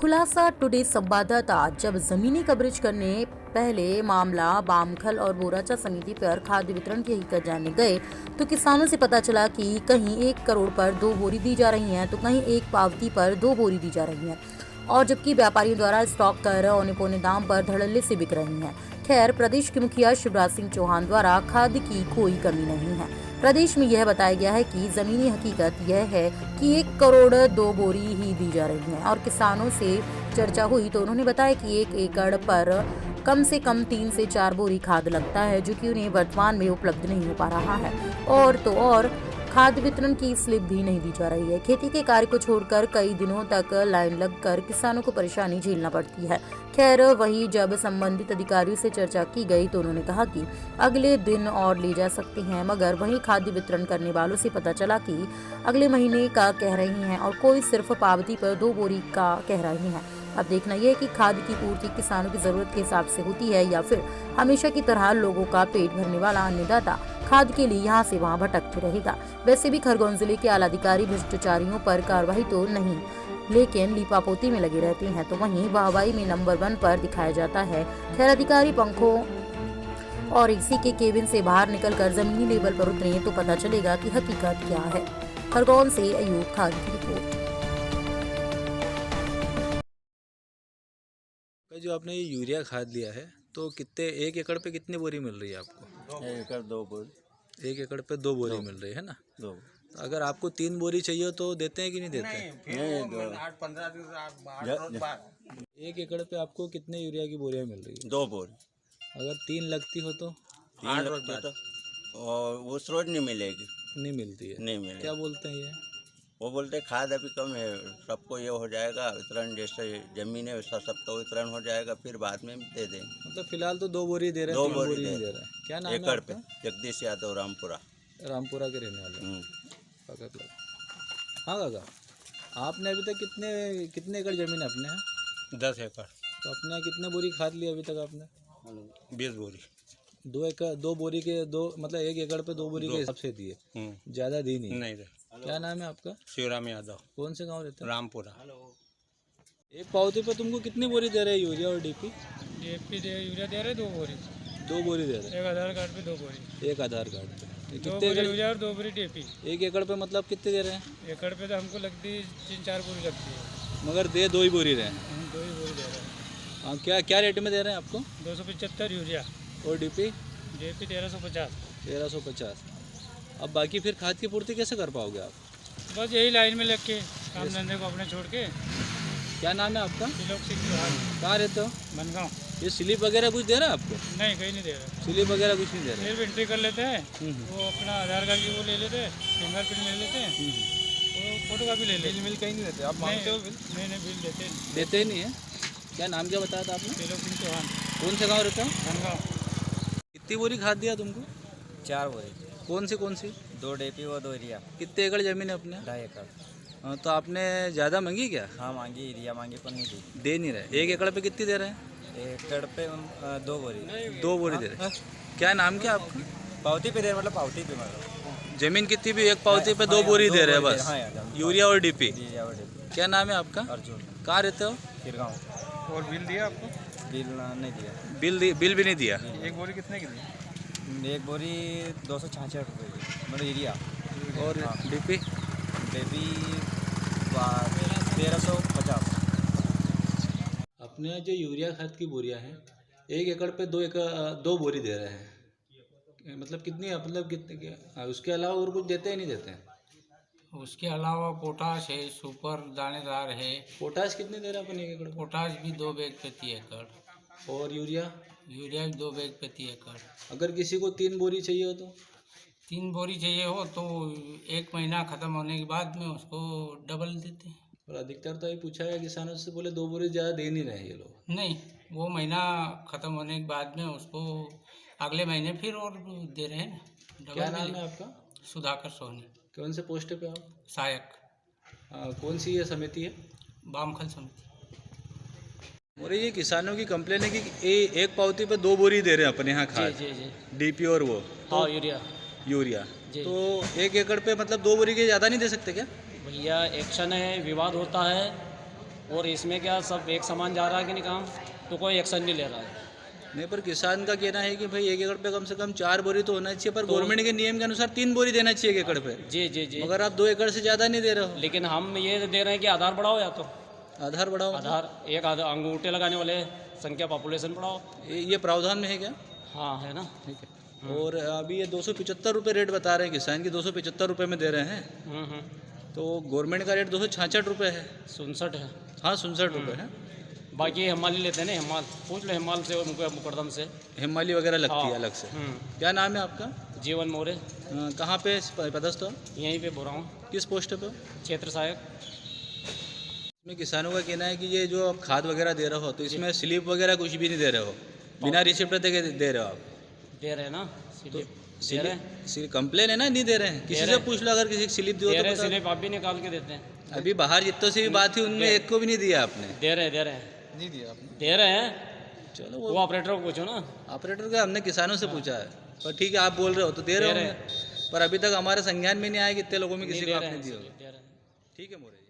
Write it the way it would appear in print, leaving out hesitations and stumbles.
खुलासा टुडे संवाददाता जब जमीनी कवरेज करने पहले मामला बामखल और बोराचा समिति पर खाद्य वितरण की हकीकत जानने गए तो किसानों से पता चला कि कहीं 1 करोड़ पर 2 बोरी दी जा रही हैं तो कहीं एक पावती पर 2 बोरी दी जा रही हैं और जबकि व्यापारियों द्वारा स्टॉक कर औने पौने दाम पर धड़ल्ले से बिक रही हैं। खैर, प्रदेश के मुखिया शिवराज सिंह चौहान द्वारा खाद्य की कोई कमी नहीं है। प्रदेश में यह बताया गया है कि जमीनी हकीकत यह है कि 1 करोड़ 2 बोरी ही दी जा रही है और किसानों से चर्चा हुई तो उन्होंने बताया कि 1 एकड़ पर कम से कम 3 से 4 बोरी खाद लगता है जो कि उन्हें वर्तमान में उपलब्ध नहीं हो पा रहा है और खाद्य वितरण की स्लिप भी नहीं दी जा रही है। खेती के कार्य को छोड़कर कई दिनों तक लाइन लगकर किसानों को परेशानी झेलना पड़ती है। खैर, वही जब संबंधित अधिकारियों से चर्चा की गई तो उन्होंने कहा कि अगले दिन और ले जा सकते हैं, मगर वही खाद्य वितरण करने वालों से पता चला कि अगले महीने का कह रही हैं और कोई सिर्फ पावती पर 2 बोरी का कह रही हैं। अब देखना यह है कि खाद्य की पूर्ति किसानों की जरूरत के हिसाब से होती है या फिर हमेशा की तरह लोगों का पेट भरने वाला अन्नदाता खाद के लिए यहाँ से वहाँ भटकते रहेगा। वैसे भी खरगोन जिले के आला अधिकारी भ्रष्टाचारियों पर कार्रवाई तो नहीं, लेकिन लीपापोती में लगे रहते हैं तो वहीं वाहवाही में नंबर 1 पर दिखाया जाता है। खैर, अधिकारी पंखों और एसी के केबिन से बाहर निकलकर जमीनी लेवल पर उतरे तो पता चलेगा कि हकीकत क्या है। खरगोन से अयूब खान की रिपोर्ट। जो आपने ये यूरिया खाद लिया है तो कितने 1 एकड़ पे कितनी बोरी मिल रही है आपको? 1 एकड़ 2 बोरी। 1 एकड़ पे 2 बोरी मिल रही है ना? 2। तो अगर आपको 3 बोरी चाहिए तो देते हैं कि नहीं देते हैं? नहीं, 8-15 दिन बाद 1 एकड़ पे आपको कितने यूरिया की बोरियां मिल रही है? 2 बोरी। अगर 3 लगती हो तो 3 लगती तो और उस रोज नहीं मिलेगी। नहीं मिलती है। नहीं मिलेगी। क्या बोलते हैं ये? वो बोलते खाद अभी कम है, सबको ये हो जाएगा वितरण, जैसे जमीन है वैसा सबका वितरण हो जाएगा, फिर बाद में दे देंगे। मतलब फिलहाल तो 2 बोरी दे रहे हैं, 2 3 बोरी बोरी नहीं दे रहे हैं। क्या नाम है एकड़ आपका? पे जगदीश यादव, रामपुरा। रामपुरा के रहने वाले हैं। पकड़ लो। हाँ काका, आपने अभी तक कितने एकड़ जमीन है अपने यहाँ? 10 एकड़ तो अपने यहाँ कितने बोरी खाद लिया अभी तक आपने? 20 बोरी। 2 बोरी के 2 मतलब 1 एकड़ पे 2 बोरी के हिसाब से दिए, ज्यादा दी नहीं। क्या नाम है आपका? शिवराम यादव। कौन से गांव रहते हैं? रामपुरा। एक पावती पे तुमको कितनी बोरी दे रहे हैं यूरिया और डीपी? यूरिया दे रहे 2 बोरी। 2 बोरी दे रहे हैं। एक आधार कार्ड पे 2 बोरी। एक आधार कार्ड पे 2 कितने बोरी एकड़? यूरिया और 2 बोरी डीपी। 1 एकड़ पे मतलब कितने दे रहे हैं? एकड़ पे तो हमको लगती 3-4 बोरी लगती है, मगर 2 ही बोरी रहे हैं। हम 2 ही बोरी दे रहे हैं। हाँ, क्या रेट में दे रहे हैं आपको? 275 यूरिया और डीपी? डीपी 1350। 1350। अब बाकी फिर खाद की पूर्ति कैसे कर पाओगे आप? बस यही लाइन में लग के काम धंधे को अपने छोड़ के। क्या नाम है आपका? तिलोक सिंह चौहान, कहाँ रहते हो? बनगांव। ये स्लिप वगैरह कुछ दे रहा है आपको? नहीं, कहीं नहीं दे रहे। स्लिप वगैरह कुछ नहीं दे रहे? सिर्फ एंट्री कर लेते हैं, वो अपना आधार कार्ड की वो ले लेते हैं, फिंगरप्रिंट ले लेते हैं, वो फोटो कापी ले लेते हैं। बिल कहीं नहीं देते? आप मांगते हो बिल? नहीं, बिल देते ही नहीं है। क्या नाम क्या बताया था आपने? तिलोक सिंह चौहान, कौन से गाँव रहते हो? बनगांव। कितनी बोरी खाद दिया तुमको? 4 बोरी। कौन सी? 2 डीपी और 2 एरिया। कितने एकड़ जमीन है अपने? 2.5 एकड़। हाँ, तो आपने ज़्यादा मांगी क्या? हाँ मांगी, एरिया मांगी पर नहीं दी। दे नहीं रहे। 1 एकड़ पे कितनी दे रहे हैं? 1 एकड़ पे 2 बोरी। 2 बोरी दे रहे हैं। क्या नाम क्या आपका? पावती पे दे रहे, मतलब पावती पे मतलब जमीन कितनी भी एक पावती पे 2 बोरी दे रहे हैं बस? हाँ यार, यूरिया और डीपी। एरिया और डीपी। क्या नाम है आपका? अर्जुन। कहाँ रहते हो? खिरगांव। और बिल दिया आपको? बिल नहीं दिया। बिल भी नहीं दिया? 1 बोरी कितने की दी? 1 बोरी 266 रुपये की, मतलब एरिया। और डीपी? डीपी 1350। अपने यहाँ जो यूरिया खाद की बोरियां हैं 1 एकड़ पे 2 बोरी दे रहे हैं। मतलब कितनी, मतलब कितने, उसके अलावा और कुछ देते ही नहीं देते हैं? उसके अलावा पोटाश है, सुपर दानेदार है। पोटाश कितने दे रहे हैं अपन 1 एकड़? पोटाश भी 2 बैग प्रति एकड़। और यूरिया? यूरिया भी 2 बैग प्रति एकड़। अगर किसी को 3 बोरी चाहिए हो तो? 3 बोरी चाहिए हो तो 1 महीना ख़त्म होने के बाद में उसको डबल देते हैं। और अधिकतर तो ये पूछा है किसानों से, बोले 2 बोरी ज़्यादा दे नहीं रहे हैं ये लोग। नहीं, वो महीना ख़त्म होने के बाद में उसको अगले महीने फिर और दे रहे हैं। क्या नाम है आपका? सुधाकर सोनी। कौन से पोस्ट पे आप? सहायक, कौन सी ये समिति है? बामखल समिति। और ये किसानों की कंप्लेन है कि एक पावती पे 2 बोरी दे रहे हैं अपने यहाँ खाद, जी। डीपी और वो तो हाँ यूरिया। तो 1 एकड़ पे मतलब 2 बोरी के ज़्यादा नहीं दे सकते क्या? भैया एक्शन है, विवाद होता है और इसमें क्या सब एक समान जा रहा है कि नहीं काम, तो कोई एक्शन नहीं ले रहा है। नहीं, पर किसान का कहना है कि भाई 1 एकड़ पे कम से कम 4 बोरी तो होना चाहिए, पर गवर्नमेंट के नियम के अनुसार 3 बोरी देना चाहिए 1 एकड़ पे, जी जी जी। मगर आप 2 एकड़ से ज़्यादा नहीं दे रहे हो। लेकिन हम ये दे रहे हैं कि आधार बढ़ाओ, या तो आधार बढ़ाओ, आधार एक अंगूठे लगाने वाले संख्या पॉपुलेशन बढ़ाओ। ये प्रावधान में है क्या? हाँ है ना। ठीक है। और अभी ये 275 रुपये रेट बता रहे हैं किसान की, 275 रुपये में दे रहे हैं, तो गवर्नमेंट का रेट 266 रुपये है। 67 है। हाँ, 67 रुपये है। बाकी हिमाली लेते हैं ना, हिमाल पूछ लो, हिमाल से मुकदम से हिमाली वगैरह लगती है अलग से। क्या नाम है आपका? जीवन मोरे। कहाँ पे पदस्थ हो? यहीं पे बोल रहा हूँ। किस पोस्ट पे हो? क्षेत्र सहायक। इसमें किसानों का कहना है कि ये जो आप खाद वगैरह दे रहे हो, तो इसमें स्लिप वगैरह कुछ भी नहीं दे रहे हो, बिना रिसिप्ट दे रहे हो आप। दे रहे हैं ना, तो दे रहे हैं। कंप्लेन है ना, नहीं दे रहे हैं। किसी से पूछ लो, अगर किसी स्लिप दो दे तो रहे बता दो। स्लिप आप भी निकाल के देते हैं। अभी बाहर जितनों से भी बात थी उनमें एक को भी नहीं दिया आपने। दे रहे हैं नहीं दिया आपने। दे रहे हैं। चलो वो ऑपरेटर को पूछो ना। ऑपरेटर का हमने किसानों से पूछा है, पर ठीक है, आप बोल रहे हो तो दे रहे हो, पर अभी तक हमारे संज्ञान में नहीं आया कि इतने लोगों में किसी को आपने दिया। दे रहे हैं। ठीक है मोरे जी।